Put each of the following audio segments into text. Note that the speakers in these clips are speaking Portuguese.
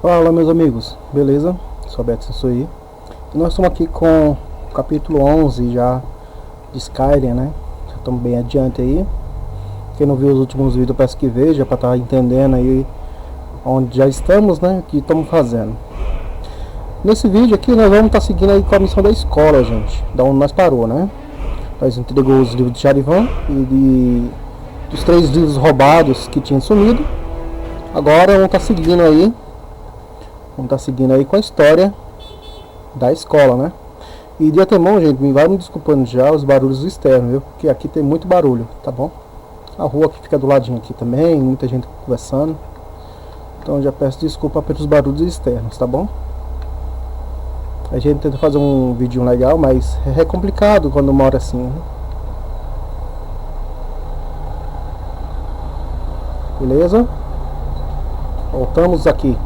Fala, meus amigos, beleza? Sou Beto, isso aí. E nós estamos aqui com o capítulo 11 já de Skyrim, né? Já estamos bem adiante aí. Quem não viu os últimos vídeos, peço que veja para estar entendendo aí onde já estamos, né? O que estamos fazendo. Nesse vídeo aqui nós vamos estar seguindo aí com a missão da escola, gente. Da onde nós parou, né? Nós entregou os livros de Charivan e dos 3 livros roubados que tinham sumido. Agora vamos estar seguindo aí. Vamos estar seguindo aí com a história da escola, né? E de antemão, gente, vai me desculpando já os barulhos externos, viu? Porque aqui tem muito barulho, tá bom? A rua que fica do ladinho aqui também, muita gente conversando. Então já peço desculpa pelos barulhos externos, tá bom? A gente tenta fazer um vídeo legal, mas é complicado quando mora assim, né? Beleza? Voltamos aqui.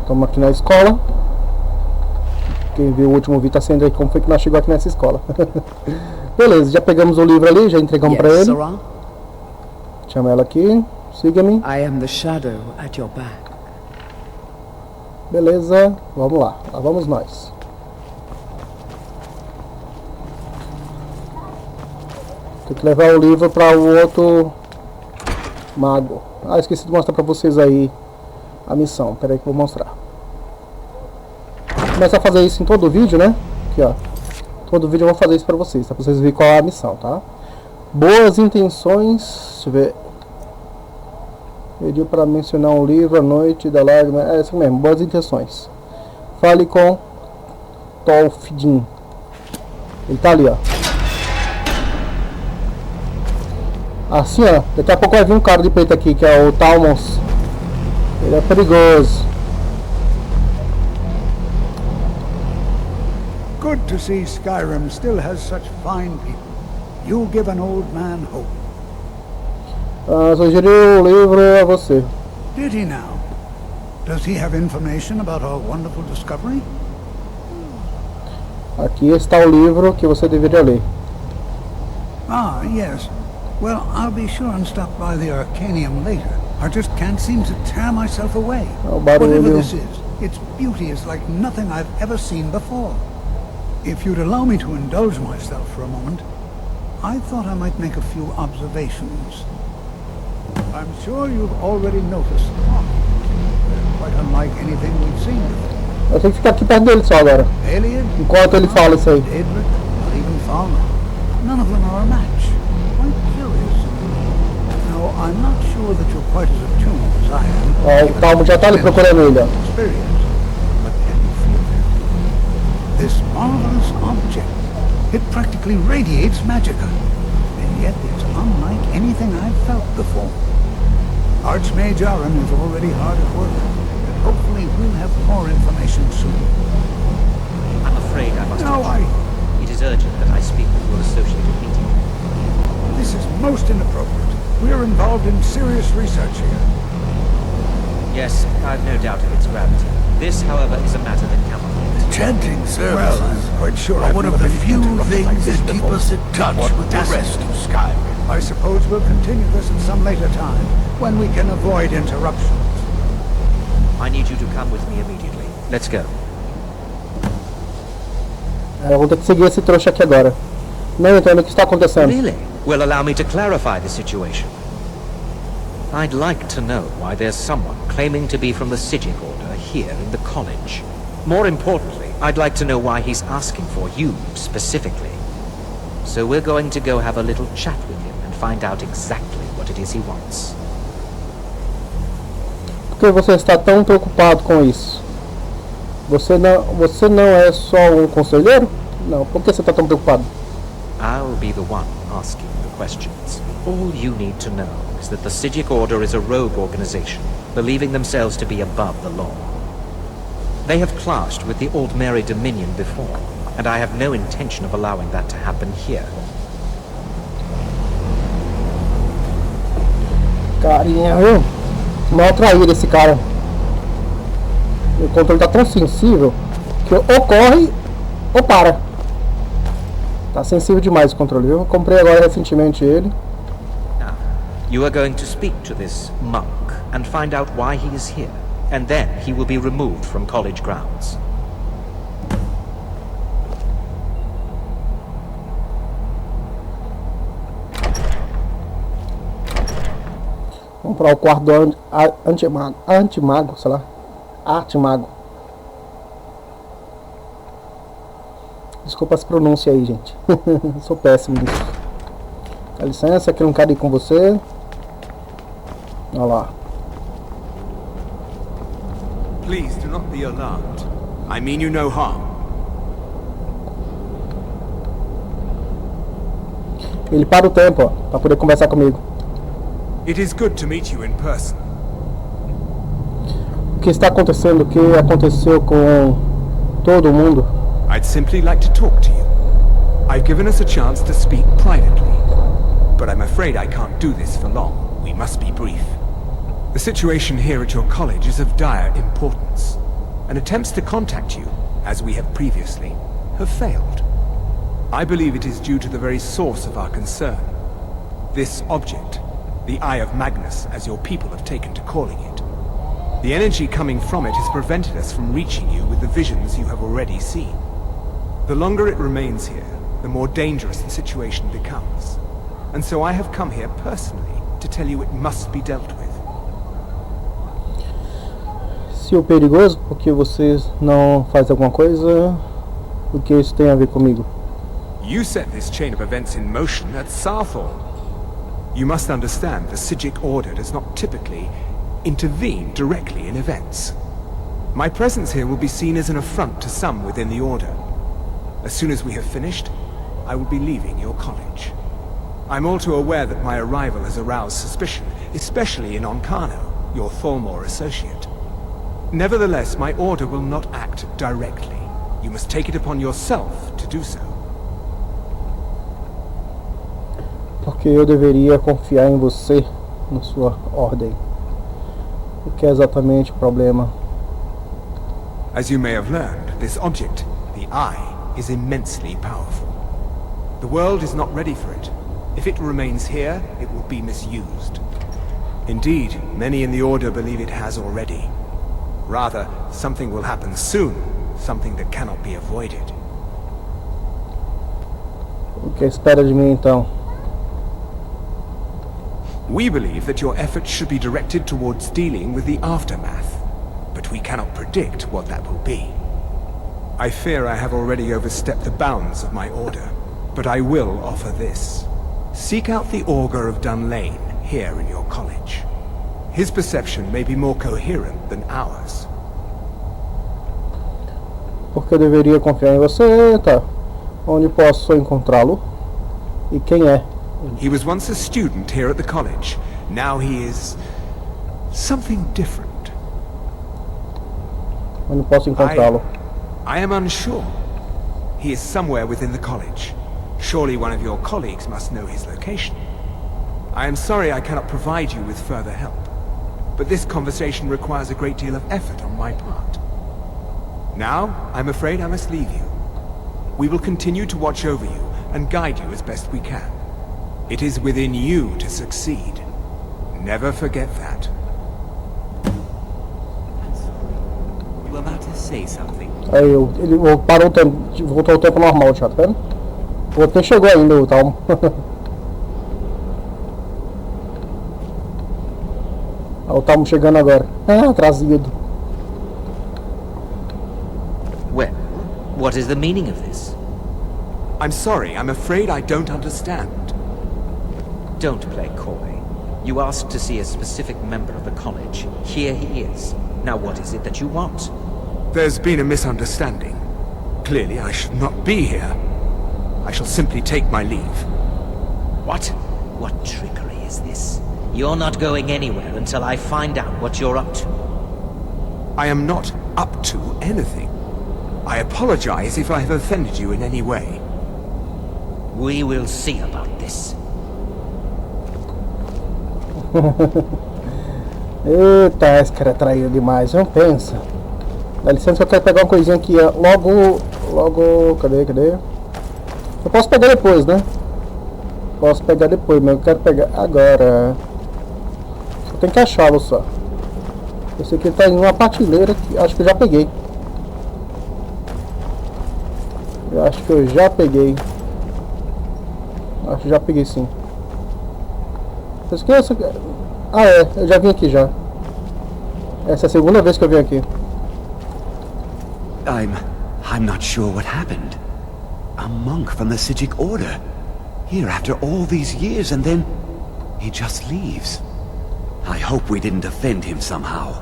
Estamos aqui na escola. Quem viu o último vídeo está sendo aí como foi que nós chegamos aqui nessa escola. Beleza, já pegamos o livro ali, já entregamos para ele. Chama ela aqui, siga-me. I am the shadow at your back. Beleza, vamos lá vamos nós. Tem que levar o livro para o outro mago. Ah, esqueci de mostrar para vocês aí a missão. Pera aí que eu vou mostrar. Vou começar a fazer isso em todo vídeo, né? Aqui, ó. Todo vídeo eu vou fazer isso para vocês, tá? Pra vocês verem qual é a missão, tá? Boas intenções. Deixa eu ver. Pediu para mencionar um livro à noite da lágrima. É isso mesmo, boas intenções. Fale com Tolfidin. Ele tá ali, ó. Assim, ó. Daqui a pouco vai vir um cara de preto aqui, que é o Talmons. Ele é perigoso. Good to see Skyrim still has such fine people. You'll give an old man hope. Sugeriu o livro a você. Did he now? Does he have information about our wonderful discovery? Aqui está o livro que você deveria ler. Ah, yes. Well, I'll be sure and stop by the Arcanium later. I just can't seem to tear myself away. Whatever this is, its beauty is like nothing I've ever seen before. If you'd allow me to indulge myself for a moment, I thought I might make a few observations. I'm sure you've already noticed them. They're quite unlike anything we've seen before. Eu tenho que ficar aqui perto dele só agora. Alien, enquanto ele fala isso aí. Daedric, not even Fauna. None of them are a match. Quite curious. Now, I'm not sure that you're quite as attuned as I am. O Talmo já tá ali procurando ele, ó. Experience. But can you feel it? This marvelous object, it practically radiates magicka. And yet it's unlike anything I've felt before. Archmage Aaron is already hard at work, and hopefully we'll have more information soon. I'm afraid I must No, It is urgent that I speak with your associated meeting. This is most inappropriate. We're involved in serious research here. Yes, I've no doubt of its gravity. This, however, is a matter that cannot wait. Chanting services Well, I'm quite sure are I've one of never the been few interrupted like things this that keep before. us in touch with the rest of Skyrim. I suppose we'll continue this at some later time, when we can avoid interruptions. I need you to come with me immediately. Let's go. Eu vou ter que seguir esse trouxa aqui agora. Não entendo o que está acontecendo. Really? Well, allow me to clarify the situation. I'd like to know why there's someone claiming to be from the Sijic Order here in the college. More importantly, I'd like to know why he's asking for you, specifically. So we're going to go have a little chat with him and find out exactly what it is he wants. Por que você está tão preocupado com isso? Você não é só um conselheiro? Não, por que você está tão preocupado? I'll be the one asking the questions. All you need to know is that the Sijic Order is a rogue organization, believing themselves to be above the law. They have clashed with the Aldmeri Dominion before, and I have no intention of allowing that to happen here. Carinha, viu? Mal traído esse cara. O controle tá tão sensível que ou corre ou para. Tá sensível demais o controle, viu? Eu comprei agora recentemente ele. Now, you are going to speak to this monk and find out why he is here, and then he will be removed from college grounds. Vamos para o quarto do antimago, sei lá, artimago. Desculpa as pronúncias aí, gente. Sou péssimo nisso. Dá licença, que eu não quero ir com você. Olha lá. Please do not be alarmed. I mean you no harm. Ele para o tempo, ó, para poder conversar comigo. It is good to meet you in person. O que está acontecendo? O que aconteceu com todo mundo? I'd simply like to talk to you. I've given us a chance to speak privately, but I'm afraid I can't do this for long. We must be brief. The situation here at your college is of dire importance, and attempts to contact you, as we have previously, have failed. I believe it is due to the very source of our concern. This object, the Eye of Magnus, as your people have taken to calling it. The energy coming from it has prevented us from reaching you with the visions you have already seen. The longer it remains here, the more dangerous the situation becomes. And so I have come here personally to tell you it must be dealt with. Se o perigoso, porque vocês não fazem alguma coisa, o que isso tem a ver comigo? You set this chain of events in motion at Sarthorn. You must understand the Psijic Order does not typically intervene directly in events. My presence here will be seen as an affront to some within the Order. As soon as we have finished, I will be leaving your college. I'm all too aware that my arrival has aroused suspicion, especially in Oncano, your Thormore associate. Nevertheless, my order will not act directly. You must take it upon yourself to do so. Porque eu deveria confiar em você, na sua ordem. O que é exatamente o problema? As you may have learned, this object, the Eye, is immensely powerful. The world is not ready for it. If it remains here, it will be misused. Indeed, many in the Order believe it has already. Rather, something will happen soon, something that cannot be avoided. O que espera de mim então? We believe that your efforts should be directed towards dealing with the aftermath, but we cannot predict what that will be. I fear I have already overstepped the bounds of my order, but I will offer this. Seek out the Augur of Dunlain here in your college. His perception may be more coherent than ours. Porque eu deveria confiar em você, tá? Onde posso encontrá-lo? E quem é? He was once a student here at the college. Now he is something different. Onde posso encontrá-lo? I am unsure. He is somewhere within the college. Surely one of your colleagues must know his location. I am sorry I cannot provide you with further help, but this conversation requires a great deal of effort on my part. Now, I'm afraid I must leave you. We will continue to watch over you and guide you as best we can. It is within you to succeed. Never forget that. You were about to say something. Aí, ele parou o tempo, voltou ao tempo normal já, tá vendo? O outro nem chegou ainda, o tal. O Talmo chegando agora. Trazido. Well, what is the meaning of this? I'm sorry, I'm afraid I don't understand. Don't play coy. You asked to see a specific member of the college. Here he is. Now what is it that you want? There's been a misunderstanding. Clearly I should not be here. I shall simply take my leave. What? What trickery is this? You're not going anywhere until I find out what you're up to. I am not up to anything. I apologize if I have offended you in any way. We will see about this. Eita, esse cara é traído demais, não pensa. Dá licença que eu quero pegar uma coisinha aqui, ó. Logo, cadê? Eu posso pegar depois, né? Posso pegar depois, mas eu quero pegar agora. Só tem que achá-lo só. Eu sei que ele tá em uma prateleira que acho que eu já peguei. Eu acho que eu já peguei. Acho que já peguei sim. Esqueça. Ah é, eu já vim aqui já. Essa é a segunda vez que eu vim aqui. I'm not sure what happened. A monk from the Sijic order. Here after all these years and then he just leaves. I hope we didn't offend him somehow.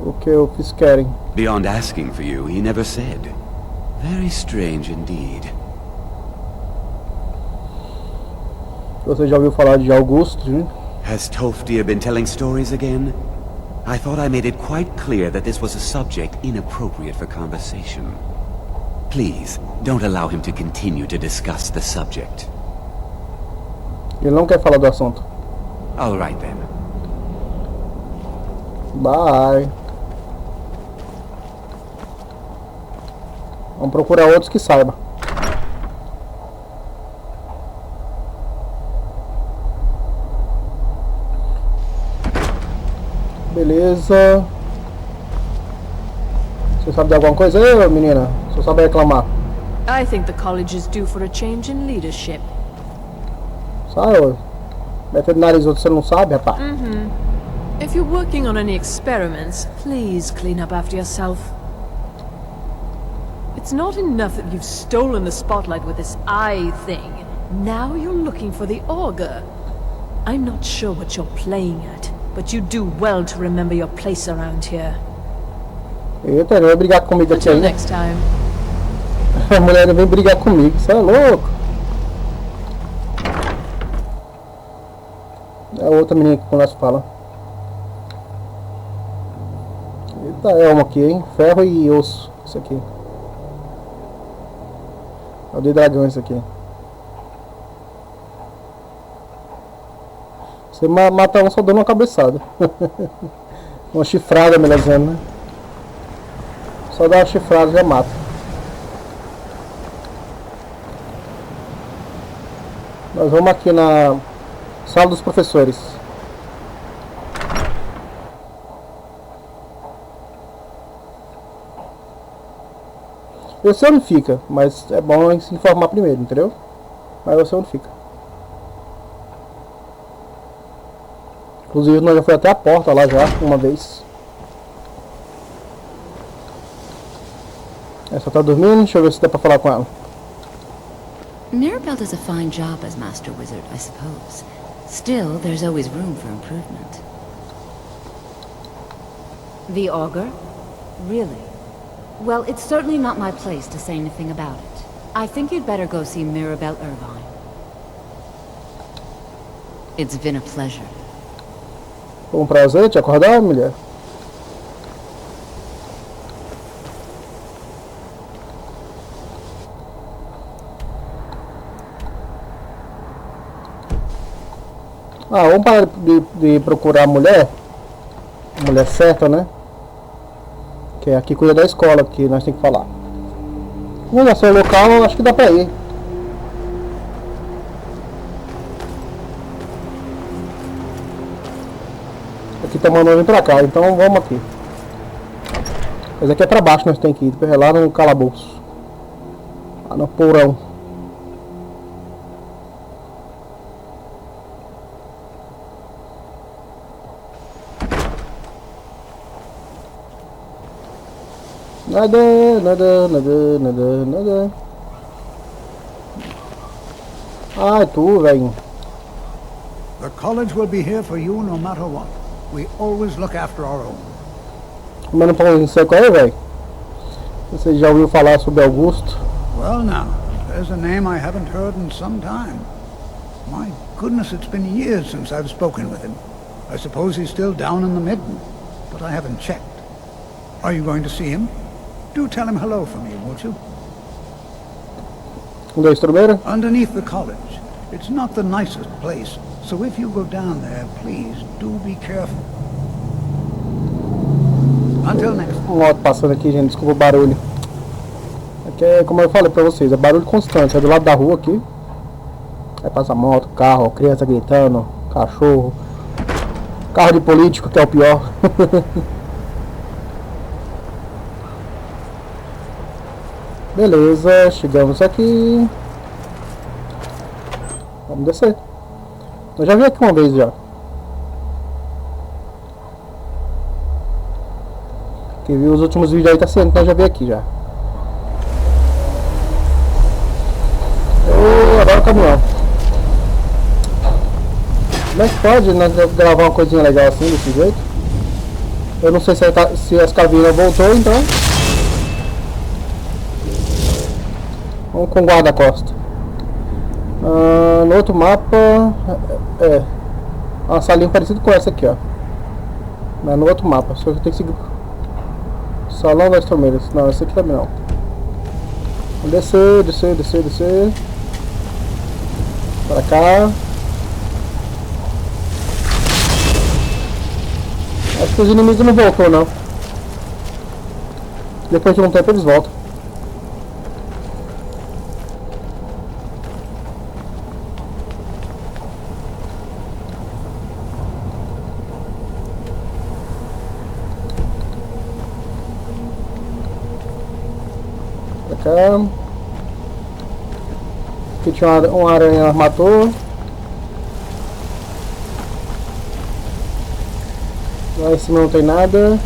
O que eu fiz querem? Beyond asking for you, he never said. Very strange indeed. Você já ouviu falar de Augusto, né? Has Toftia been telling stories again? I thought I made it quite clear that this was a subject inappropriate for conversation. Please, don't allow him to continue to discuss the subject. Ele não quer falar do assunto. All right then. Bye. Vamos procurar outros que saibam. Beleza. Você sabe de alguma coisa aí, menina? Você sabe reclamar? I think the college is due for a change in leadership. Sabe? Mete o nariz outro, você não sabe, rapaz? If you're working on any experiments, please clean up after yourself. It's not enough that you've stolen the spotlight with this eye thing. Now you're looking for the auger. I'm not sure what you're playing at, but you do well to remember your place around here. Eita, não vai brigar comigo aqui Until ainda. next time. A mulher não vem brigar comigo, você é louco. É a outra menina que nós fala. Eita, é uma aqui, hein? Ferro e osso. Isso aqui. É o de dragão isso aqui. Você mata um só dando uma cabeçada. Uma chifrada, melhor dizendo, né? Só dá uma chifrada e já mata. Nós vamos aqui na sala dos professores. Eu sei onde fica, mas é bom se informar primeiro, entendeu? Mas eu sei onde fica. Inclusive nós já foi até a porta lá já, uma vez. Essa tá dormindo, deixa eu ver se dá pra falar com ela. Mirabelle does a fine job as Master Wizard, I suppose. Still, there's always room for improvement. The Augur? Really? Well, it's certainly not my place to say anything about it. I think you'd better go see Mirabelle Irvine. It's been a pleasure. Foi um prazer te acordar, mulher. Vamos parar de procurar a mulher certa, né? Que é aqui cuida da escola, que nós temos que falar. Como é local, acho que dá pra ir. Aqui tá mandando vir pra cá, então vamos aqui. Mas aqui é pra baixo, nós temos que ir, lá no calabouço. Lá no porão. Nada. Ai, tu, velho. The college will be here for you no matter what. We always look after our own. Comendo pãozinho seco aí, velho. Você já ouviu falar sobre Augusto? Well now, there's a name I haven't heard in some time. My goodness, it's been years since I've spoken with him. I suppose he's still down in the midden, but I haven't checked. Are you going to see him? Do tell him hello for me, won't you? Underneath the college. It's not the nicest place, so if you go down there, please do be careful. Until next. Moto passando aqui, gente, desculpa o barulho. Aqui é, como eu falei pra vocês, é barulho constante, é do lado da rua aqui. Aí passa moto, carro, criança gritando, cachorro Carro de político, que é o pior. Beleza, chegamos aqui. Vamos descer. Eu já vi aqui uma vez já. Quem viu os últimos vídeos aí tá sendo, então eu já vi aqui já. E agora o caminhão. Como é que pode, né, gravar uma coisinha legal assim, desse jeito? Eu não sei se as cabinas voltou, então. Vamos com guarda-costa. No outro mapa uma salinha parecida com essa aqui, ó. Mas no outro mapa, só que eu tenho que seguir. Salão das Tormeiras. Não, esse aqui também não. Vamos descer, descer, descer, descer. Pra cá. Acho que os inimigos não voltou, não. Depois de um tempo eles voltam. Pra cá. Aqui tinha uma aranha matou. Lá em cima não tem nada.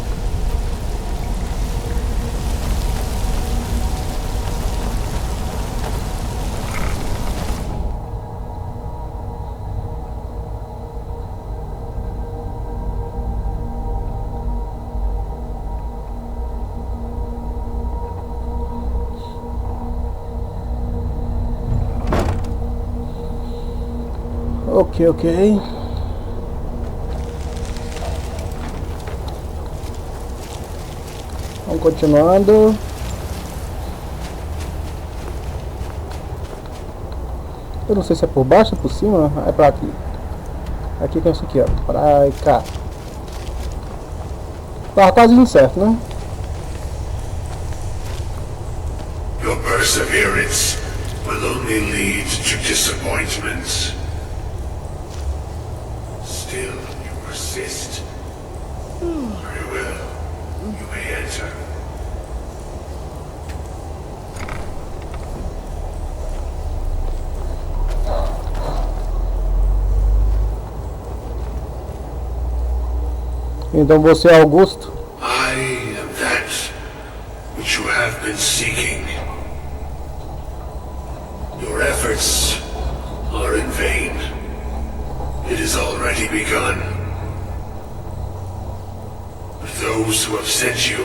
Ok. Vamos continuando. Eu não sei se é por baixo ou por cima. É pra aqui. Aqui tem isso aqui, ó. Pra cá. Tá quase incerto, né? Your perseverance will only lead to disappointments. Still, you persist. Very well. You may enter. Então você é Augusto? I am that which you have been seeking. Your efforts are in vain. It has already begun. But those who have sent you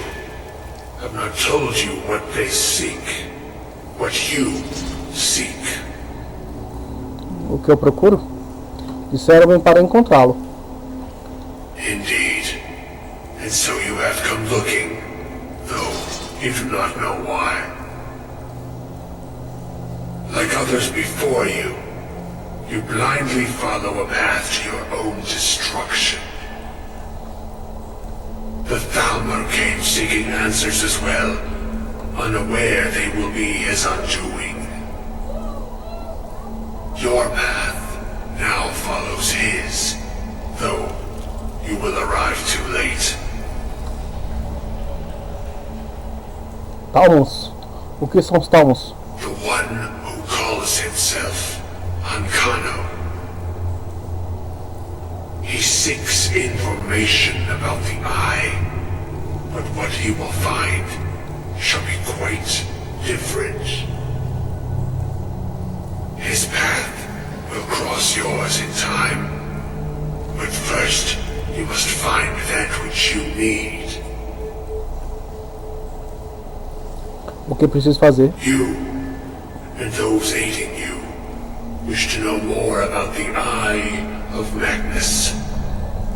have not told you what they seek. What you seek. O que eu procuro? Disseram-me para encontrá-lo. Indeed. And so you have come looking, though you do not know why. Like others before you, you blindly follow a path to your own destruction. The Thalmor came seeking answers as well, unaware they will be his undoing. Your path now follows his, though you will arrive too late. Talmos? O que são os Talmos? The one who calls himself Ancano. He seeks information about the Eye, but what he will find shall be quite different. His path will cross yours in time, but first you must find that which you need. O que preciso fazer? You, and those aiding you, wish to know more about the Eye of Magnus.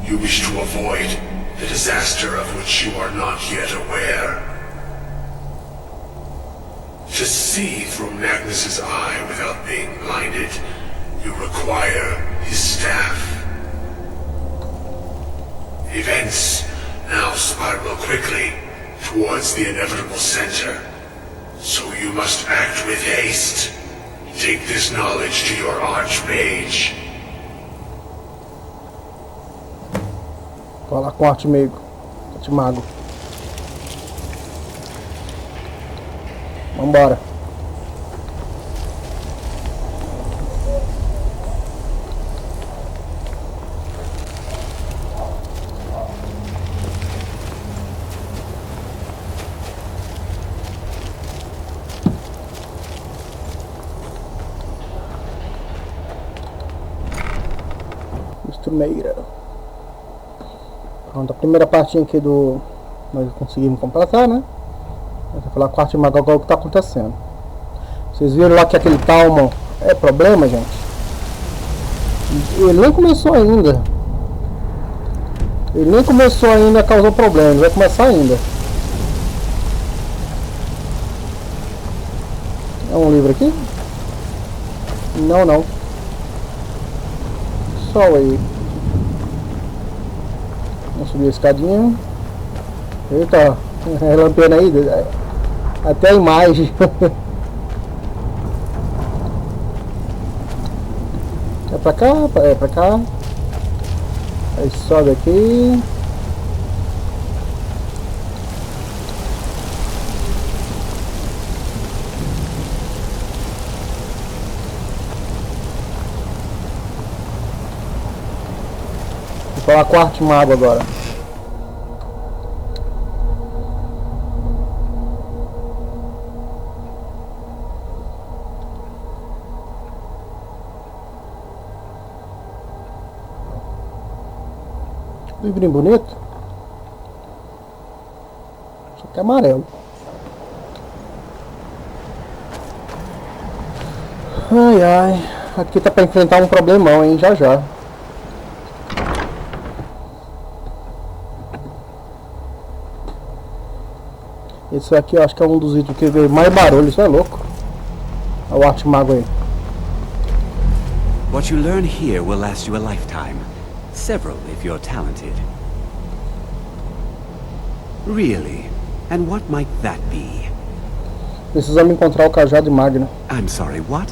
You wish to avoid the disaster of which you are not yet aware. To see through Magnus's eye without being blinded, you require his staff. Events now spiral quickly towards the inevitable center. So you must act with haste. Take this knowledge to your Archmage. Falar com o artimago. Vambora. Costumeira. Pronto, a primeira partinha aqui do... nós conseguimos completar, né? Vou falar com o artimago agora o que está acontecendo. Vocês viram lá que aquele Talmon é problema, gente? Ele nem começou ainda. Ele nem começou ainda a causar problema. Vai começar ainda. É um livro aqui? Não, não. Só aí. Vamos subir a escadinha. Eita, relampeando aí. Até a imagem. É pra cá? É pra cá. Aí sobe aqui. Vou falar com o artimago agora. Livrinho bonito. Só que é amarelo. Ai, ai. Aqui tá pra enfrentar um problemão, hein? Já já. Esse aqui eu acho que é um dos itens que veio mais barulho. Isso é louco. Olha o artimago aí. What you learn here will last you a lifetime. Several if you're talented. Really? And what might that be? Precisamos encontrar o cajado de Magna. I'm sorry, what?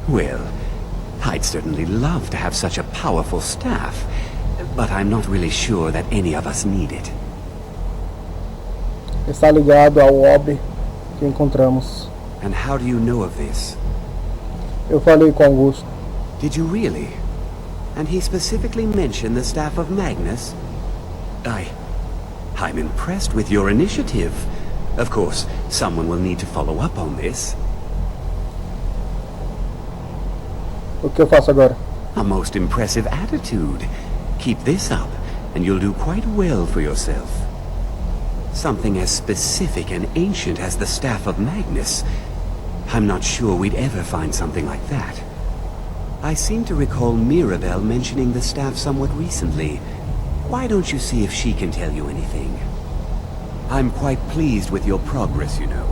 Well, I'd certainly love to have such a powerful staff, but I'm not really sure that any of us need it. Está ligado ao orbe que encontramos. And how do you know of this? Eu falei com Augut. Did you really? And he specifically mentioned the staff of Magnus? I'm impressed with your initiative. Of course, someone will need to follow up on this. O que eu faço agora? A most impressive attitude. Keep this up, and you'll do quite well for yourself. Something as specific and ancient as the staff of Magnus. I'm not sure we'd ever find something like that. I seem to recall Mirabelle mentioning the staff somewhat recently. Why don't you see if she can tell you anything? I'm quite pleased with your progress, you know.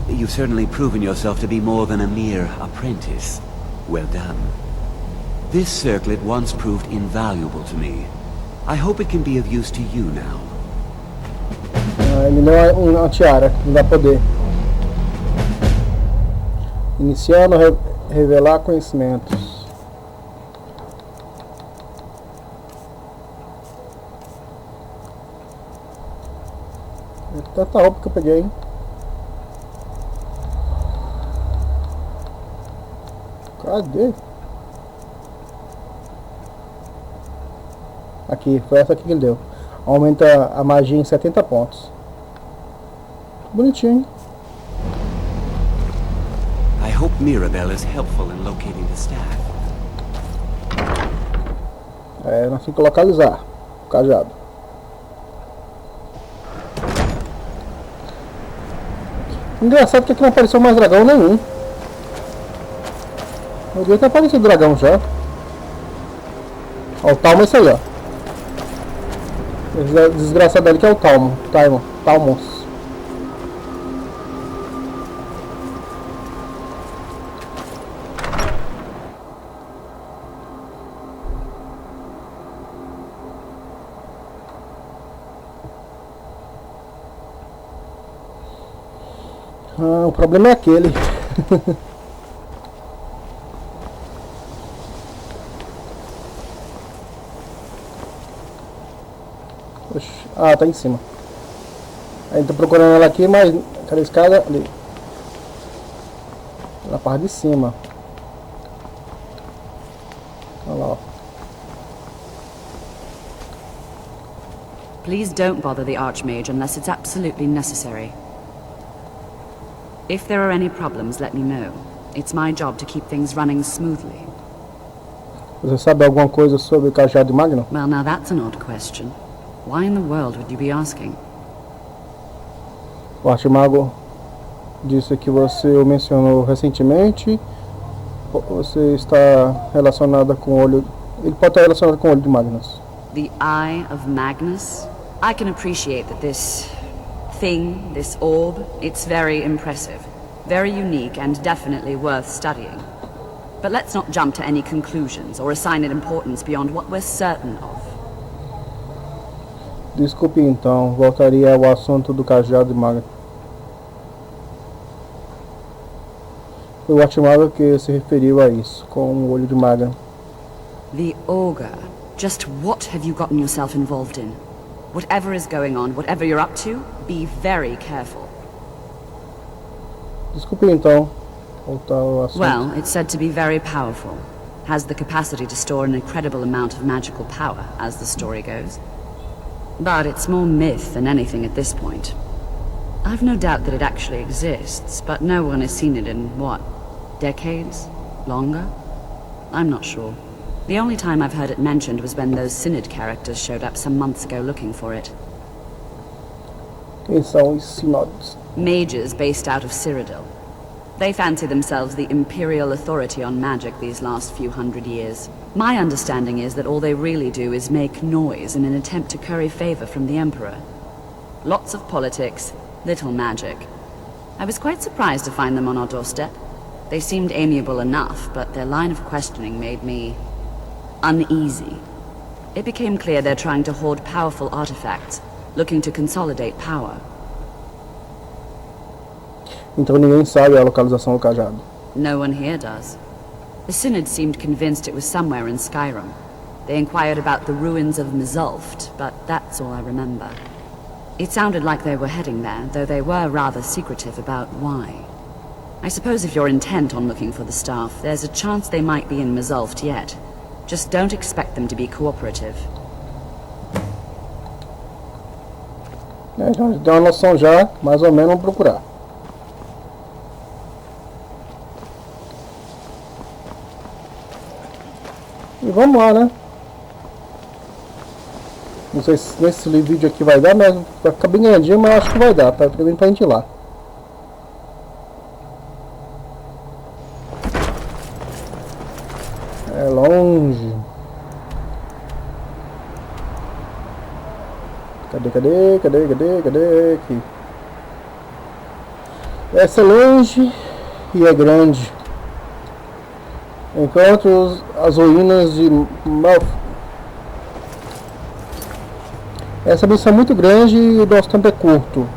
You've certainly proven yourself to be more than a mere apprentice. Well done. This circlet once proved invaluable to me. I hope it can be of use to you now. Ele não é uma tiara, não dá poder. Iniciando revelar conhecimentos. Tanta roupa que eu peguei, hein? Cadê? Aqui, foi essa aqui que ele deu. Aumenta a magia em 70 pontos. Bonitinho, hein? I hope Mirabelle is helpful in locating the staff. É, nós temos que localizar o cajado. Engraçado que aqui não apareceu mais dragão nenhum. Eu devia ter aparecido dragão já. Ó, o Talmon é esse aí, ó. Esse desgraçado ali que é o Talmon. Talmons. O problema é aquele. Ah, tá em cima. Aí tô procurando ela aqui, mas... Cadê a escada? Ali. Na parte de cima. Olha lá, ó. Please don't bother the Archmage unless it's absolutely necessary. If there are any problems, let me know. It's my job to keep things running smoothly. Você sabe alguma coisa sobre o cajado de Magno? Well, now that's an odd question. Why in the world would you be asking? O Arquimago disse que você o mencionou recentemente. Você está relacionada com o olho... Ele pode estar relacionado com o olho de Magnus. The Eye of Magnus? I can appreciate that this thing, this orb, it's very impressive. Very unique and definitely worth studying. But let's not jump to any conclusions or assign it importance beyond what we're certain of. Desculpe então, voltaria ao assunto do cajado de Magno. Foi o Arquimago que se referiu a isso, com o olho de Magno. The Augur. Just what have you gotten yourself involved in? Whatever is going on, whatever you're up to, be very careful. Desculpe então, voltar ao assunto. Well, it's said to be very powerful. Has the capacity to store an incredible amount of magical power, as the story goes. But it's more myth than anything at this point. I've no doubt that it actually exists, but no one has seen it in, what, decades? Longer? I'm not sure. The only time I've heard it mentioned was when those Synod characters showed up some months ago looking for it. Quem são os Synods? Mages based out of Cyrodiil. They fancy themselves the imperial authority on magic these last few hundred years. My understanding is that all they really do is make noise in an attempt to curry favor from the Emperor. Lots of politics, little magic. I was quite surprised to find them on our doorstep. They seemed amiable enough, but their line of questioning made me uneasy. It became clear they're trying to hoard powerful artifacts, looking to consolidate power. Então ninguém sabe a localização do cajado. No one here does. The Synod seemed convinced it was somewhere in Skyrim. They inquired about the ruins of Mizulft, but that's all I remember. It sounded like they were heading there, though they were rather secretive about why. I suppose if you're intent on looking for the staff, there's a chance they might be in Mizulft yet. Just don't expect them to be cooperative. Então dá uma noção já, mais ou menos, vamos procurar. E vamos lá, né? Não sei se nesse vídeo aqui vai dar, mas vai ficar bem grandinho, mas acho que vai dar, pra gente ir lá. É longe. Cadê? Aqui. Essa é longe e é grande. Encontre as ruínas de Malf. Essa missão é muito grande e o nosso tempo é curto.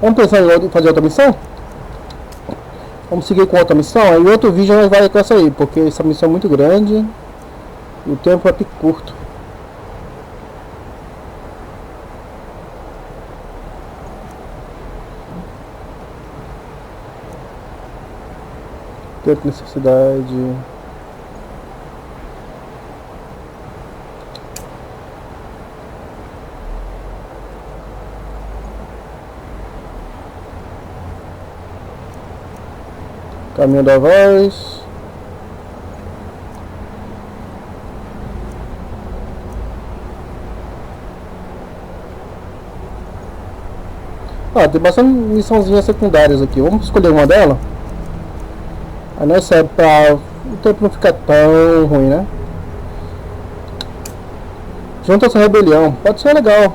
Vamos pensar em fazer outra missão? Vamos seguir com outra missão. Aí outro vídeo nós vai com essa aí, porque essa missão é muito grande e o tempo é curto. Tempo, necessidade. Caminho da voz. Tem bastante missãozinhas secundárias aqui. Vamos escolher uma delas. Aí não serve para o tempo não ficar tão ruim, né? Junta essa rebelião. Pode ser legal.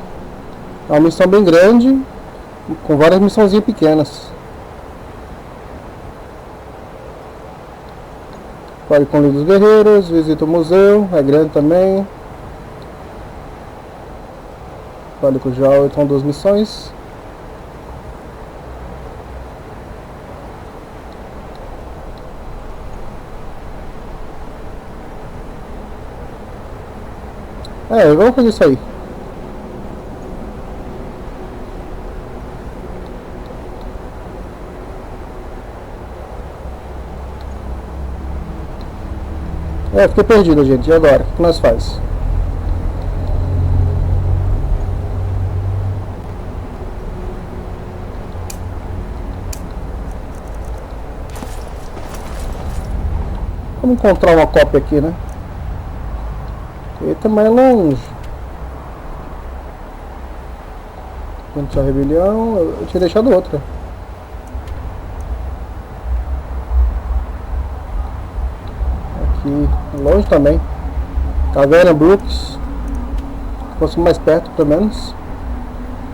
É uma missão bem grande, com várias missãozinhas pequenas. Fale com o líder dos guerreiros, visita o museu, é grande também. Fale com o Jal, então 2 missões. Vamos fazer isso aí. Fiquei perdido, gente. E agora? O que nós faz? Vamos encontrar uma cópia aqui, né? E também é longe. Contra a rebelião. Eu tinha deixado outra. Aqui, longe também. Caverna Brooks. Se fosse mais perto, pelo menos.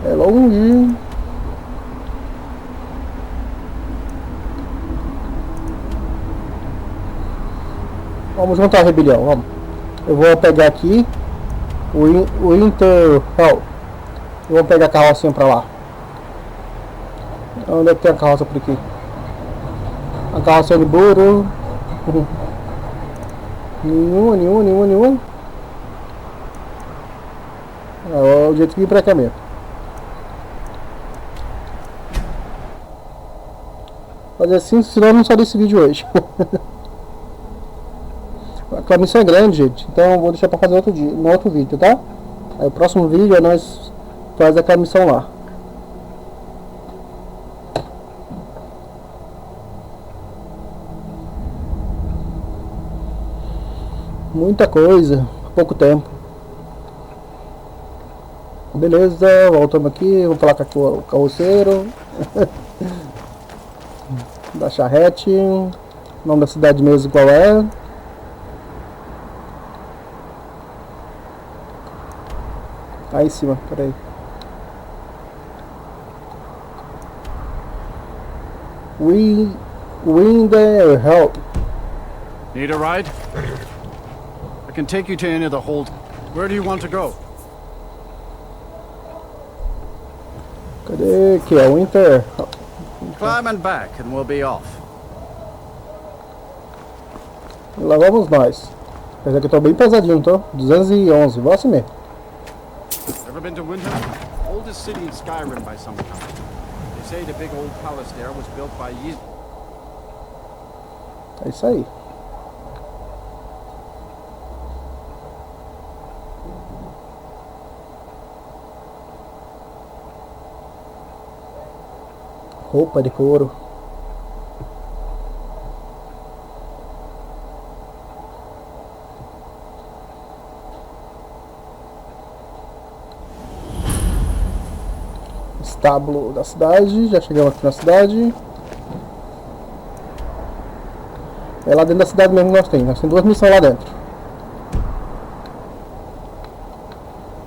É longe. Vamos juntar a rebelião, vamos. Eu vou pegar aqui o Inter... Eu vou pegar a carrocinha pra lá. Onde é que tem a carroça por aqui? A carrocinha de burro. Nenhuma. É o jeito que ir pra cá mesmo. Fazer assim, senão eu não saio desse vídeo hoje. A missão é grande, gente, então eu vou deixar para fazer outro dia, no outro vídeo, tá? Aí o próximo vídeo nós faz aquela missão lá. Muita coisa, pouco tempo. Beleza, voltamos aqui, vou falar com o carroceiro. Da charrete. O nome da cidade mesmo qual é? Aí em cima, peraí. Winder help. Need a ride? I can take you to any of the hold. Where do you want to go? Cadê que é Winter? Climb and back and we'll be off. Lá vamos nós. Apesar que eu tô bem pesadinho, tô? 211, vou assim mesmo. Ever been to Winter? Oldest city in Skyrim by some count. They say the big old palace there was built by Yi. É isso aí. Roupa de couro. Estábulo da cidade, já chegamos aqui na cidade. É lá dentro da cidade mesmo que nós temos duas missões lá dentro.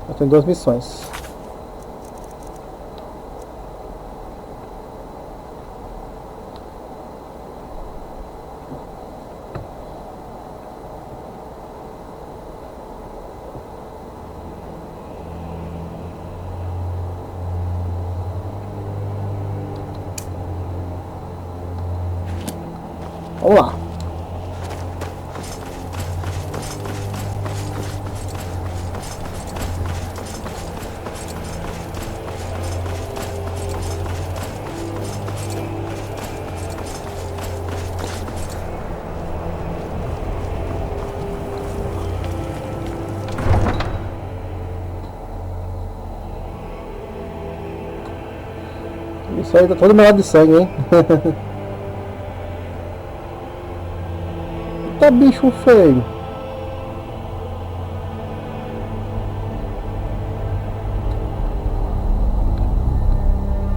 Nós temos duas missões. Vamos lá. Isso aí tá todo melado de sangue, hein? Tá bicho feio.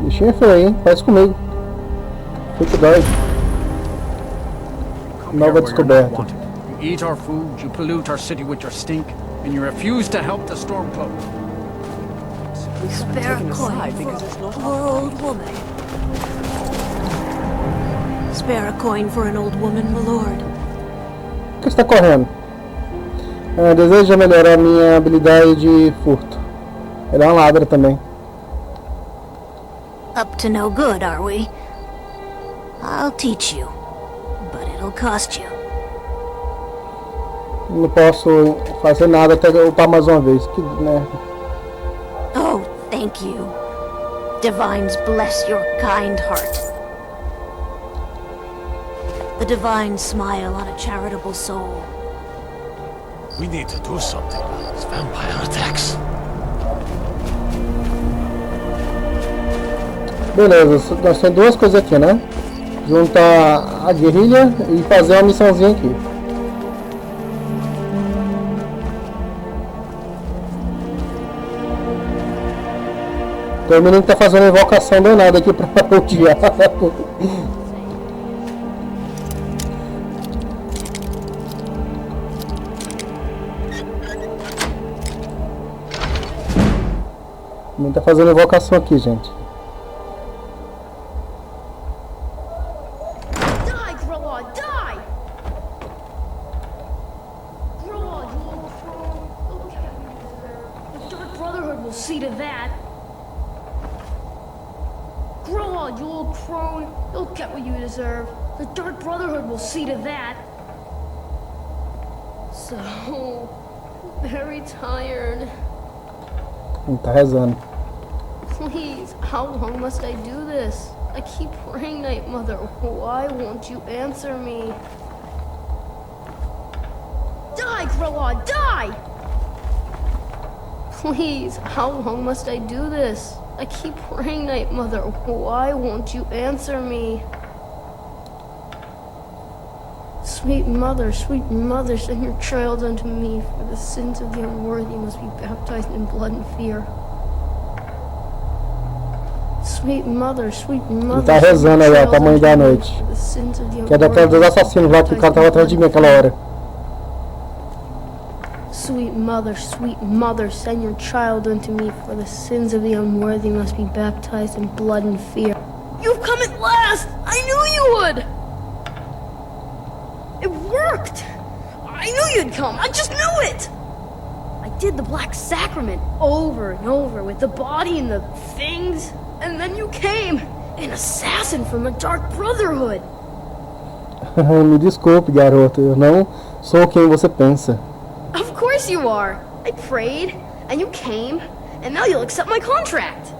Bichinho é feio, hein? Faz comigo. Fique dói. Nova descoberta. You eat our food, you pollute our city with your stink, and you refuse to help the Stormcloak. We spare a coin for a poor old woman. Spare a coin for an old woman, my lord. O que está correndo? Deseja melhorar minha habilidade de furto. Ele é uma ladra também. Up to no good, are we? I'll teach you, but it'll cost you. Não posso fazer nada até upar mais uma vez. Que, né? Oh, thank you. Divines bless your kind heart. The divines smile on a charitable soul. We need to do something about these vampire attacks. Beleza, nós temos duas coisas aqui, né? Juntar a guerrilha e fazer uma missãozinha aqui. Tem um menino que tá fazendo invocação danada aqui pra o diabo. O menino tá fazendo invocação aqui, gente. The Dark Brotherhood will see to that. So very tired. Tá rezando. Please, how long must I do this? I keep praying, Night Mother. Why won't you answer me? Die, Grilla, die! Please, how long must I do this? I keep praying, Night Mother. Why won't you answer me? Sweet mother, send your child unto me, for the sins of the unworthy must be baptized in blood and fear. Sweet mother, ele tá rezando aí, ó, tamanho da noite. Que é daquele dos assassinos lá que o cara tava atrás de mim aquela hora. Sweet mother, send your child unto me, for the sins of the unworthy must be baptized in blood and fear. You've come at last! I knew you would! It worked! I knew you'd come! I just knew it! I did the Black Sacrament over and over with the body and the things, and then you came! An assassin from the Dark Brotherhood! Me desculpe, garoto. Eu não sou quem você pensa. Of course you are! I prayed, and you came, and now you'll accept my contract!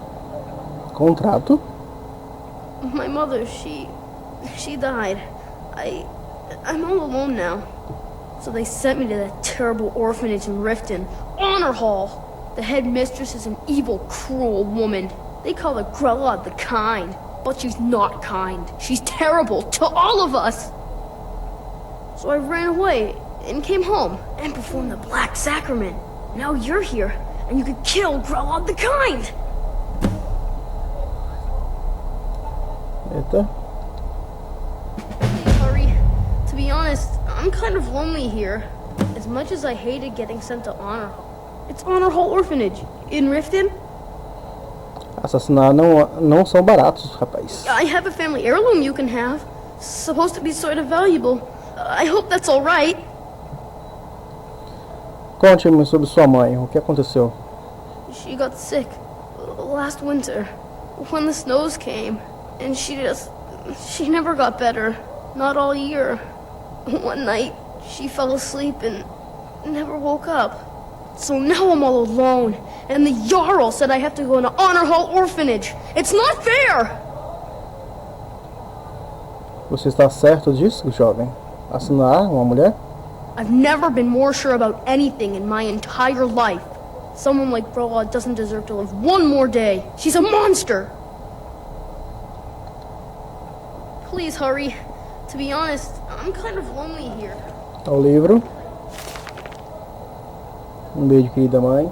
Contrato? My mother, she died. I'm all alone now. So they sent me to that terrible orphanage in Riften. Honor Hall! The headmistress is an evil, cruel woman. They call her Grella the Kind. But she's not kind. She's terrible to all of us! So I ran away and came home and performed the Black Sacrament. Now you're here, and you could kill Grella the Kind! Eita. To be honest, I'm kind of lonely here. As much as I hated getting sent to Honor Hall. It's Honor Hall Orphanage in Riften. Assassinar não são baratos, rapaz. I have a family heirloom you can have. Supposed to be sort of valuable. I hope that's all right. Conte-me sobre sua mãe. O que aconteceu? She got sick last winter when the snows came, and she never got better. Not all year. One night, she fell asleep and never woke up. So now I'm all alone, and the Jarl said I have to go to Honor Hall Orphanage. It's not fair! Você está certo disso, jovem? Assinar uma mulher? I've never been more sure about anything in my entire life. Someone like Broa doesn't deserve to live one more day. She's a monster! Please hurry. To be honest, I'm kind of lonely here. O livro. Beijo, querida mãe.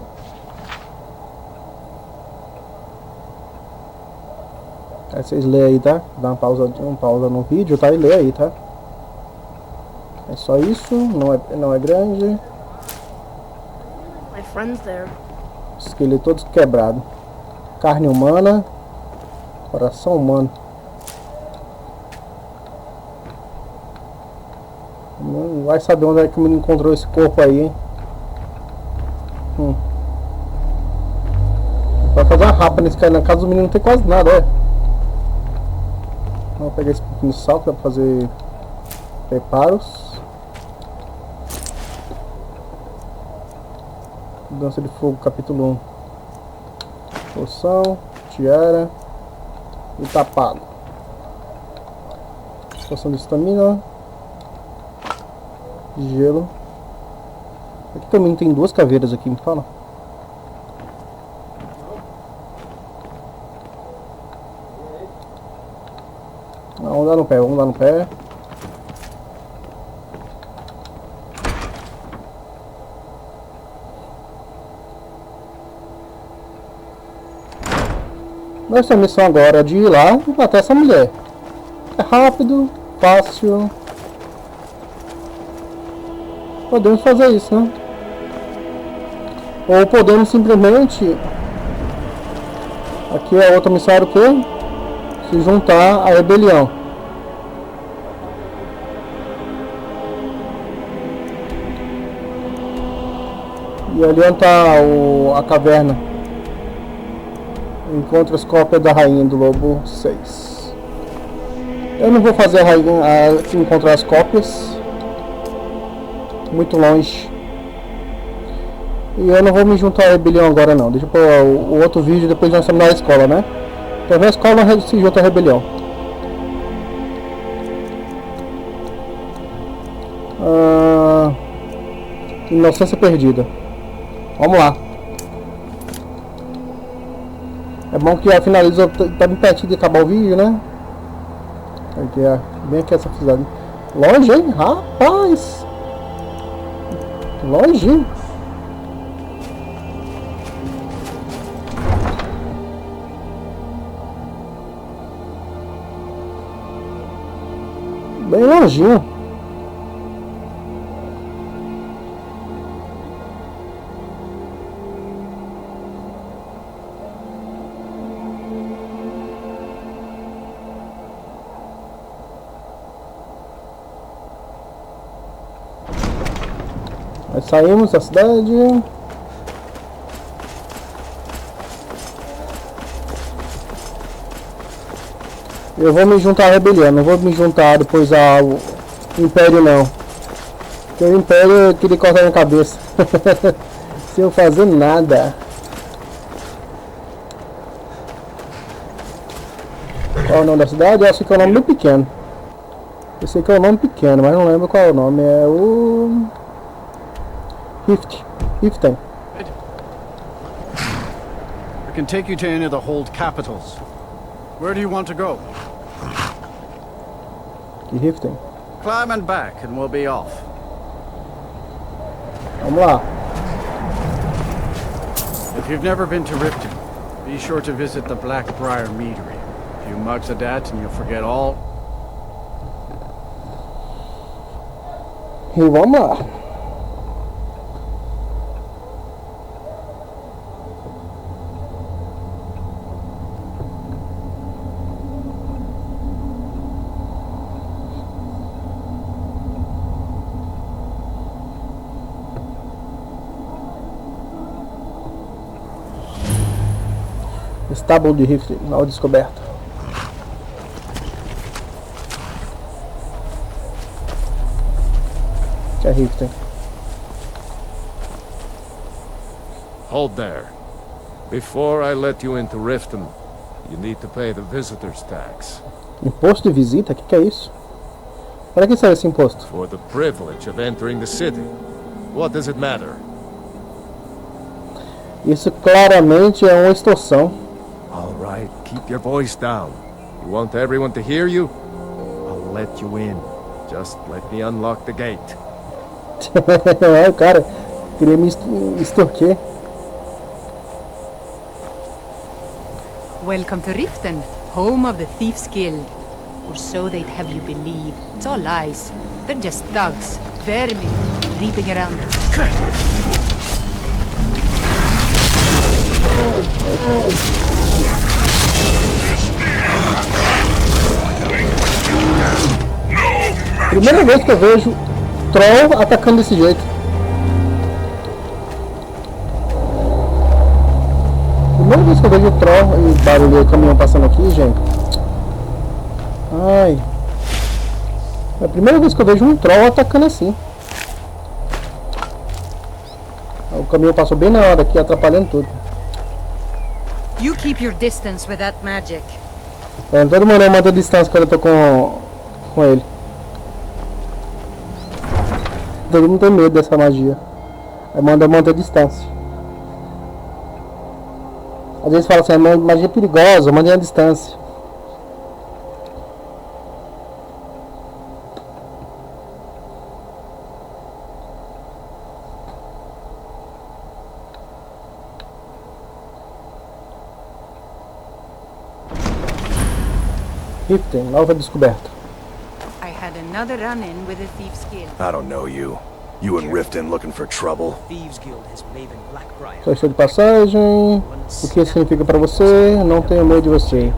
Aí vocês lêem aí, tá? Dá uma pausa no vídeo, tá? E lê aí, tá? É só isso, não é grande. My friend's there. Esqueleto todo quebrado. Carne humana. Coração humano. Não vai saber onde é que o menino encontrou esse corpo aí, hein? Vai fazer uma rapa nesse cara. Na casa do menino não tem quase nada, olha. Vou pegar esse pouquinho de sal para fazer preparos. Dança de Fogo, capítulo 1. Poção, tiara e tapado. Poção de estamina. Gelo. Aqui também tem duas caveiras aqui, me fala. Vamos dar no pé, vamos dar no pé. Nossa missão agora é de ir lá e matar essa mulher. É rápido, fácil. Podemos fazer isso, né? Ou podemos simplesmente... Aqui é outra missão, o que? Se juntar à rebelião. E adiantar a caverna. Encontre as cópias da rainha do lobo 6. Eu não vou fazer a rainha encontrar as cópias. Muito longe. E eu não vou me juntar à rebelião agora não. Deixa eu pôr o outro vídeo depois de nós terminar a escola, né? Então a escola não se junta à rebelião. Inocência perdida. Vamos lá. É bom que já finaliza, tá bem pertinho de acabar o vídeo, né? Aqui, bem aqui essa cidade. Longe, hein? Rapaz! Longe! Bem longinho. Nós saímos da cidade. Eu vou me juntar à rebelião, não vou me juntar depois ao Império não. Porque o Império queria cortar minha cabeça. Sem eu fazer nada. Qual é o nome da cidade? Eu acho que é o nome bem pequeno. Eu sei que é o nome pequeno, mas não lembro qual é o nome. É o... Riften. I can take you to any of the hold capitals. Where do you want to go? Riften. Climb and back and we'll be off. Vamos lá. If you've never been to Riften, be sure to visit the Blackbriar Meadery. A few mugs of that and you'll forget all. E vamos lá. Estábulo de rifle, mal descoberto. Que é rifle. Hold there. Before I let you into Riften, you need to pay the visitor's tax. Imposto de visita? Que é isso? Para que serve esse imposto? For the privilege of entering the city. What does it matter? Isso claramente é uma extorsão. All right, keep your voice down. You want everyone to hear you? I'll let you in. Just let me unlock the gate. O cara queria me extorquir. Welcome to Riften, home of the Thieves Guild. Or so they'd have you believe. It's all lies. They're just thugs, vermin, creeping around. Primeira vez que eu vejo troll atacando desse jeito. Primeira vez que eu vejo troll e barulho de caminhão passando aqui, gente. Ai. É a primeira vez que eu vejo um troll atacando assim. O caminhão passou bem na hora aqui, atrapalhando tudo. You keep your distance with that magic. Todo mundo manda distância quando eu tô com ele. Todo mundo tem medo dessa magia. Aí manda distância. Às vezes fala assim, magia é perigosa, manda a distância. Riften, nova descoberta. I had another run-in with a Thieves Guild. I don't know you. You and Riften looking for trouble? Só estou de passagem. O que isso significa para você? Não tenho medo de você.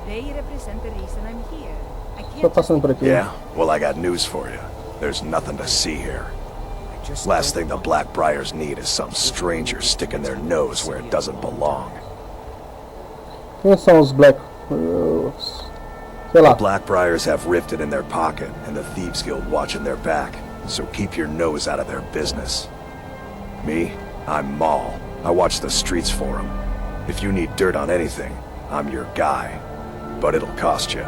They represent the reason I'm here. I Estou passando por aqui. Yeah, well I got news for you. There's nothing to see here. Last thing the Blackbriars need is some stranger sticking their nose where it doesn't belong. Quem são os Black? Sei lá. The Blackbriars have Riften in their pocket and the Thieves Guild watching their back, so keep your nose out of their business. Me? I'm Maul. I watch the streets for them. If you need dirt on anything, I'm your guy. But it'll cost you.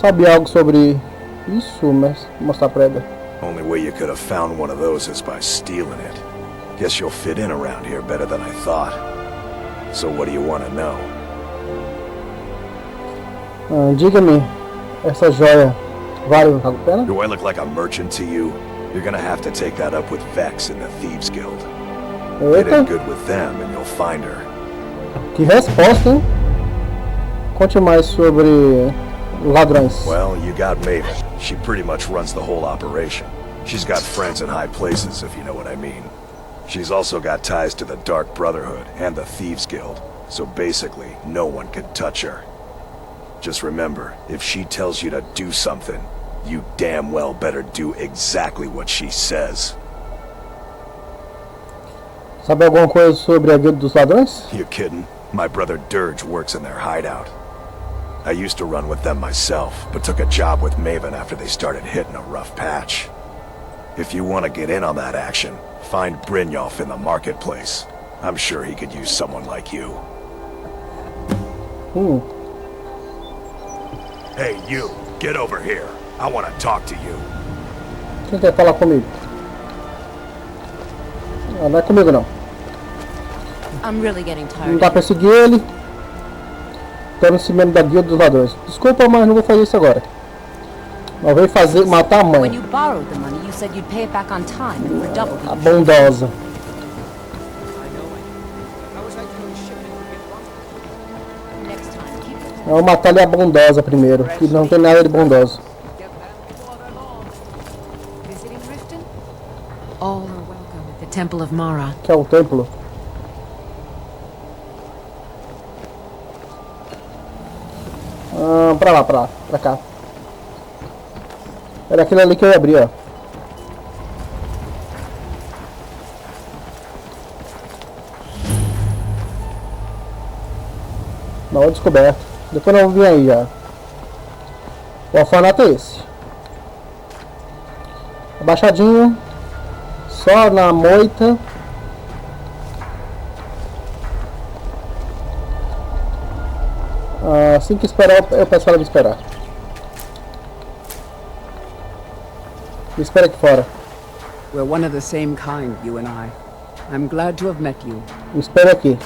Sabe algo sobre isso, mas mostrar pra ele. Only way you could have found one of those is by stealing it. Guess you'll fit in around here better than I thought. So what do you want to know? Diga-me, essa joia vale a pena? Do I look like a merchant to you? You're gonna have to take that up with Vex in the Thieves Guild. Get in good with them and you'll find her. Que resposta, hein? Conte mais sobre ladrões. Well, you got Maven. She pretty much runs the whole operation. She's got friends in high places, if you know what I mean. She's also got ties to the Dark Brotherhood and the Thieves Guild, so basically, no one can touch her. Just remember, if she tells you to do something, you damn well better do exactly what she says. Sabe alguma coisa sobre a guilda dos ladrões? You kidding? My brother Dirge works in their hideout. I used to run with them myself, but took a job with Maven after they started hitting a rough patch. If you want to get in on that action, find Brynjolf in the marketplace. I'm sure he could use someone like you. Hey, you, get over here. I want to talk to you. Quem quer falar comigo? Não é comigo não. I'm really getting tired. Não dá pra seguir ele. Tô no cimento da guilda dos ladrões. Desculpa, mas não vou fazer isso agora. Não veio fazer matar a mãe. When you borrowed the money, you said you'd pay it back on time and for double. A bondosa. Eu vou matar ali a bondosa primeiro, que não tem nada de bondosa. All are welcome at the Temple of Mara. Que é o templo. Pra lá, pra cá. Era aquele ali que eu ia abrir, ó. Nova descoberta. Depois eu vou vir aí já. O orfanato é esse. Abaixadinho. Só na moita. Assim que esperar, eu peço para me esperar. Me espera aqui fora. We're one of the same kind, you and I. I'm glad to have met you. Me espera aqui.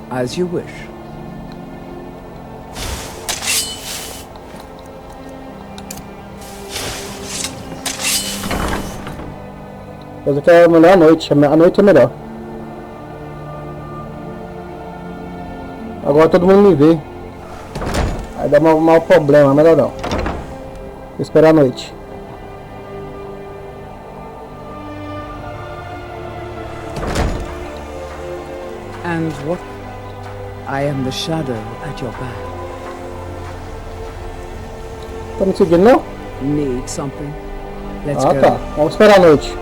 As you wish. Mas aqui é melhor à noite. A noite é melhor. Agora todo mundo me vê. Aí dá mau problema, melhor não. Vou esperar a noite. And what? I am the shadow at your back. Tá me seguindo, não? Need something? Let's go. Tá. Vamos esperar a noite.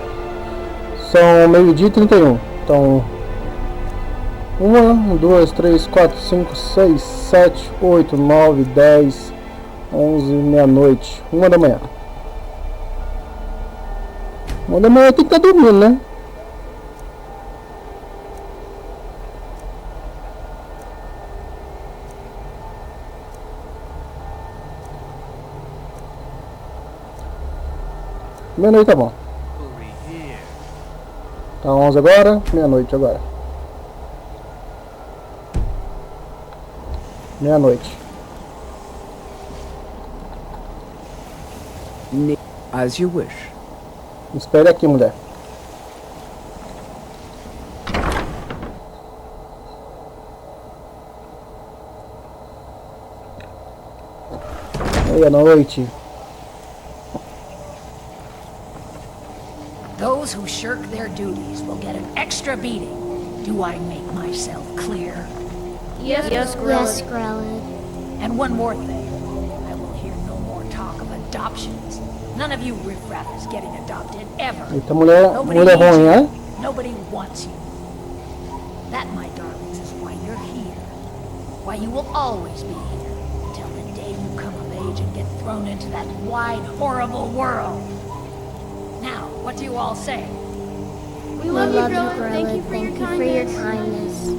São 12h31. Então... 1, 2, 3, 4, 5, 6, 7, 8, 9, 10, 11, meia-noite. 1 da manhã. Bom, da manhã tem que estar dormindo, né? Meia-noite tá bom. Tá 11 agora, meia-noite agora. Meia-noite. As you wish. Espere aqui, mulher. Meia-noite. Those who shirk their duties will get an extra beating. Do I make myself clear? Yes, Skrellig. And one more thing. I will hear no more talk of adoptions. None of you riffraffers getting adopted, ever. Eita, mulher ruim, né? Nobody wants you. That, my darlings, is why you're here. Why you will always be here. Until the day you come of age and get thrown into that wide, horrible world. Now, what do you all say? We love you, Skrellig. Thank you for your kindness.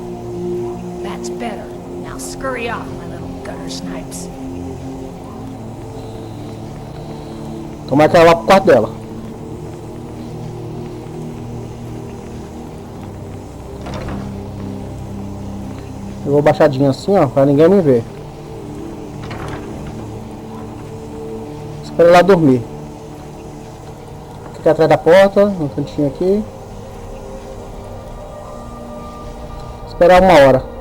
That's better. Now scurry off, my little gutter snipes. Tomar que ela lá pro quarto dela. Eu vou baixadinho assim, ó, pra ninguém me ver. Espera ela dormir. Fica atrás da porta, no cantinho aqui. Esperar 1 hora.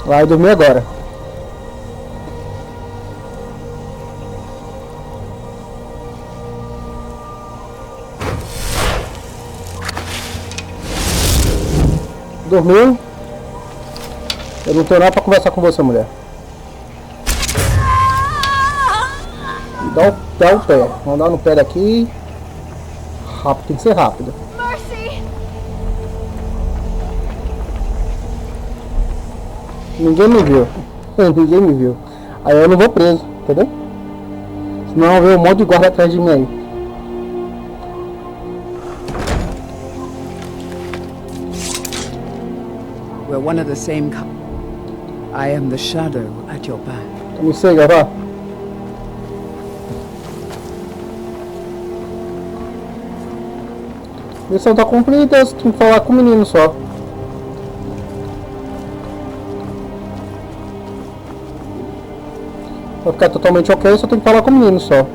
Vai dormir agora. Dormiu? Eu não tenho nada pra conversar com você, mulher. Dá o pé. Vamos dar no pé daqui. Rápido, tem que ser rápido. Ninguém me viu. Ninguém me viu. Aí eu não vou preso, entendeu? Senão vem um monte de guarda atrás de mim aí. We're one of the same I am the shadow at your back. Não sei, galera. Missão tá cumprida, você tem que falar com o menino só. Pra ficar totalmente ok, só tem que falar com o menino só.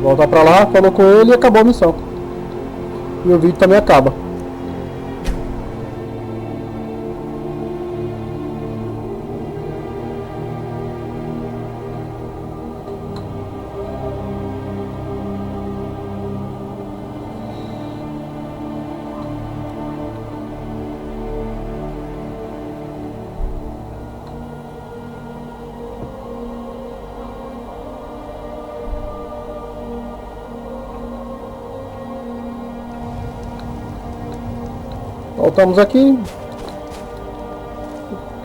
Voltar pra lá, falou com ele e acabou a missão. E o vídeo também acaba. Voltamos aqui.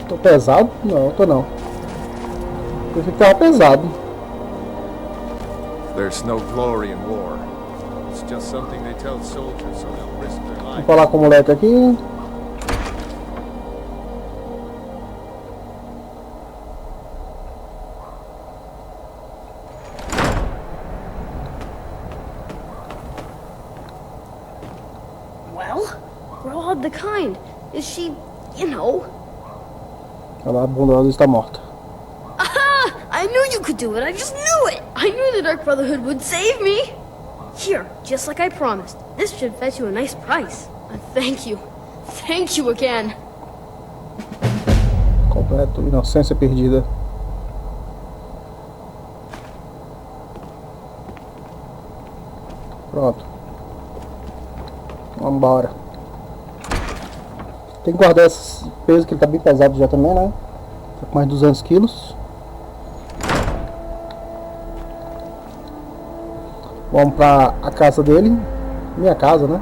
Tô pesado? Não, tô não. Eu pensei que tava pesado. There's no glory in war. It's just something they tell soldiers so they'll risk their lives. Vou falar com o moleque aqui. The kind. Is she, you know? Ela, a bondosa está morta. Aha! I knew you could do it. I just knew it. I knew the Dark Brotherhood would save me. Here, just like I promised. This should fetch you a nice price. Thank you. Thank you again. Completo, inocência perdida. Pronto. Vambora. Tem que guardar esse peso que ele tá bem pesado já também, né? Tá com mais de 200 quilos. Vamos pra a casa dele. Minha casa, né?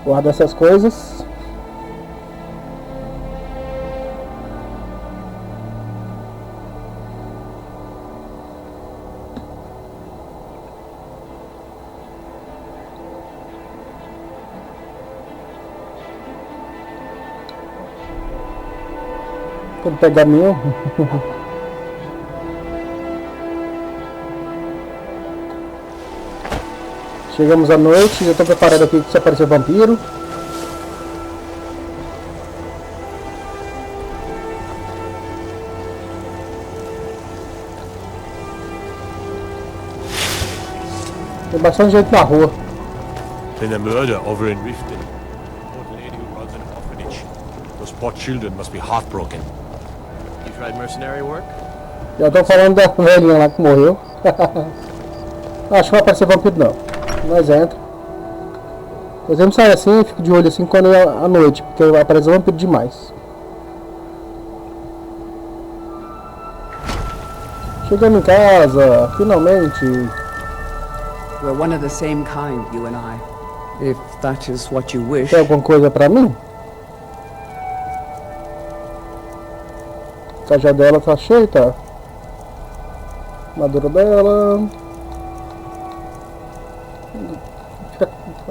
Guarda essas coisas. Tem pergaminho. Chegamos à noite, já estou preparado aqui que se aparecer vampiro. Tem bastante gente na rua. Been a murder over in Riften. Old lady who runs an orphanage. Those poor children must be heartbroken. You tried mercenary work? Já estou falando da velhinha lá que morreu. Acho que vai aparecer vampiro não. Nós entra. Eu sempre saio assim e fico de olho assim quando é à noite, porque vai aparecer vampiro demais. Chegamos em casa, finalmente. We're one of the same kind, you and I. If that is what you wish. Tem alguma coisa pra mim? A cajada dela tá cheia, tá? Madura dela.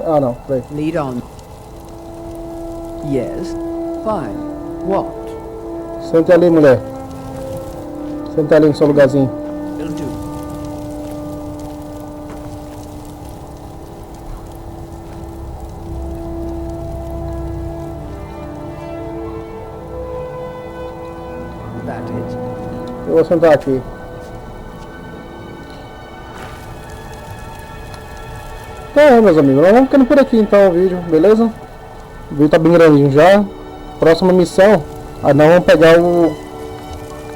Ah não, peraí. Lead on. Yes. Fine. What? Senta ali, mulher. Senta ali no seu lugarzinho. It'll do. That it. Eu vou sentar aqui. Então, meus amigos, nós vamos ficando por aqui então o vídeo, beleza? O vídeo tá bem grandinho já. Próxima missão, nós vamos pegar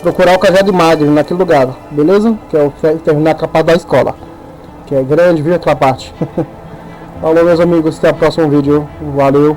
procurar o cajado de Magno naquele lugar, beleza? Que é o terminar a capa da escola. Que é grande, viu aquela parte? Falou, meus amigos, até o próximo vídeo. Valeu!